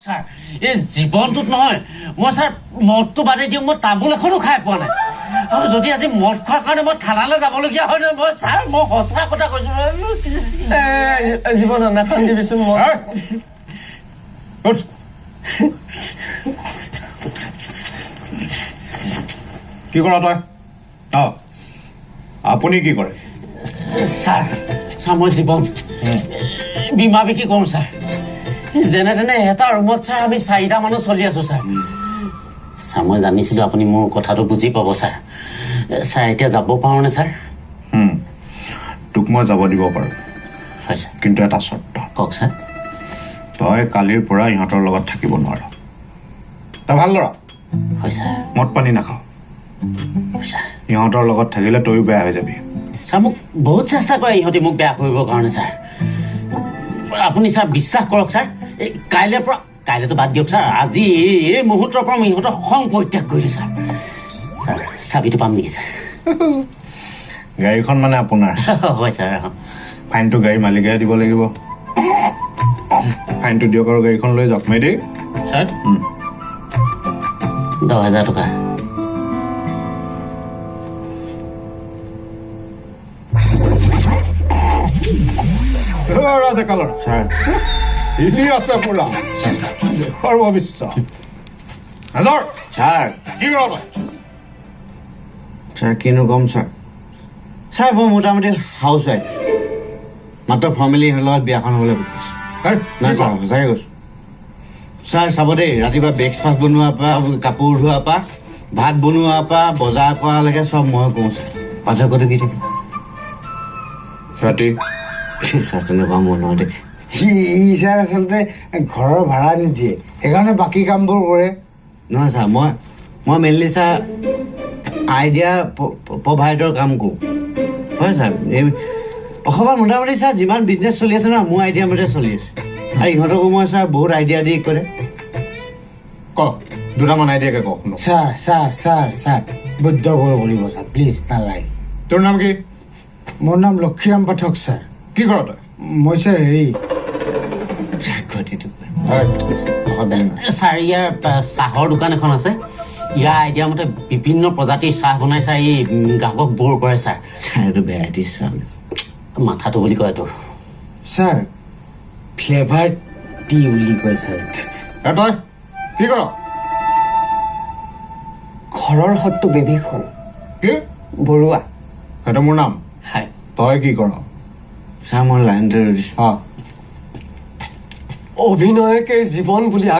sir এই জীৱনটোত নহয় মই ছাৰ মদটো বাদে দিওঁ মই তামোল এখনো খাই পোৱা নাই আৰু যদি আজি মদ খোৱাৰ কাৰণে মই থানালৈ যাবলগীয়া হয় নহয় মই ছাৰ মই সঁচা কথা কৈছো জীৱন নাখান দিবিচোন মই কি কৰা তই আপুনি কি কৰে ছাৰ মই জীৱন বীমা বিক্ৰী কৰোঁ ছাৰ যেনে তেনে এটা ৰুমত ছাৰ আমি 4টা মানুহ চলি আছো ছাৰ মই জানিছিলো আপুনি মোৰ কথাটো বুজি পাব ছাৰ এতিয়া যাব পাৰো নে ছাৰ তোক মই যাব দিব পাৰো হয় ছাৰ কিন্তু এটা চৰ্ত কওক ছাৰ তই কালিৰ পৰা ইহঁতৰ লগত থাকিব নোৱাৰ তই ভাল ল'ৰা হয় ছাৰ মদ পানী নাখাওঁ হয় ছাৰ ইহঁতৰ লগত থাকিলে তইও বেয়া হৈ যাবি ছাৰ মোক বহুত চেষ্টা কৰে ইহঁতে মোক বেয়া কৰিবৰ কাৰণে ছাৰ আপুনি ছাৰ বিশ্বাস কৰক ছাৰ এই কাইলৈতো বাদ দিয়ক ছাৰ আজি এই মুহূৰ্তৰ পৰা মই ইহঁতৰ খং পৰিত্যাগ কৰিছো ছাৰ চাবিটো পাম নেকি ছাৰ গাড়ীখন মানে আপোনাৰ হয় ছাৰ ফাইনটো গাড়ী মালিকেহে দিব লাগিব ফাইনটো দিয়ক আৰু গাড়ীখন লৈ যাওক মাই দেই ছাৰ 10,000 টকা ৰাধে কালৰ ছাৰ আছে পুৰা সৰ্ববিশ্বাস ছাৰ কি কৰ তই ছাৰ কিনো কম ছাৰ মই মোটামুটি হাউচ ৱাইফ মাত্ৰ ফেমিলি লগত বিয়াখন হ'বলৈ নাই ছাৰ সঁচাকৈ কৈছোঁ ছাৰ চাব দেই ৰাতিপুৱা ব্ৰেকফাষ্ট বনোৱাৰ পৰা কাপোৰ ধোৱাৰ পৰা ভাত বনোৱাৰ পৰা বজাৰ কৰালৈকে চব মই কওঁ ছাৰ পাৰ্থক্যটো কি থাকিব ৰাতি ছাৰ তেনেকুৱা মোৰ নহয় দেই সি ছাৰ আচলতে ঘৰৰ ভাড়া নিদিয়ে সেইকাৰণে বাকী কামবোৰ কৰে নহয় ছাৰ মই মেইনলি ছাৰ আইডিয়া প্ৰভাইডৰ কাম কৰোঁ হয় ছাৰ এই অসমত মোটামুটি ছাৰ যিমান বিজনেছ চলি আছে ন মোৰ আইডিয়া মতে চলি আছে আৰু ইহঁতকো মই ছাৰ বহুত আইডিয়া দি কৰে ক দুটামান আইডিয়াকে ক শুনো ছাৰ বুদ্ধ বৰ কৰিব ছাৰ প্লিজ নালাগে তোৰ নাম কি মোৰ নাম লক্ষীৰাম পাঠক ছাৰ কি কৰ তই মই ছাৰ হেৰি ঘটিটো ছাৰ ইয়াৰ চাহৰ দোকান এখন আছে ইয়াৰ আইডিয়া মতে বিভিন্ন প্ৰজাতিৰ চাহ বনাই ছাৰ এই গ্ৰাহকক বৰ কৰে ছাৰ এইটো ভেৰাইটিজ চাহ মাথাটো বুলি কয় তোৰ ছাৰ ফ্লেভাৰ টি বুলি কয় ছাৰ তই কি কৰ ঘৰৰ সত্তু বেবীখন কি বৰুৱা সেইটো মোৰ নাম হয় তই কি কৰ ছাৰ মই লাইনতে ৰৈ দিছোঁ অভিনয়কে জীৱন বুলি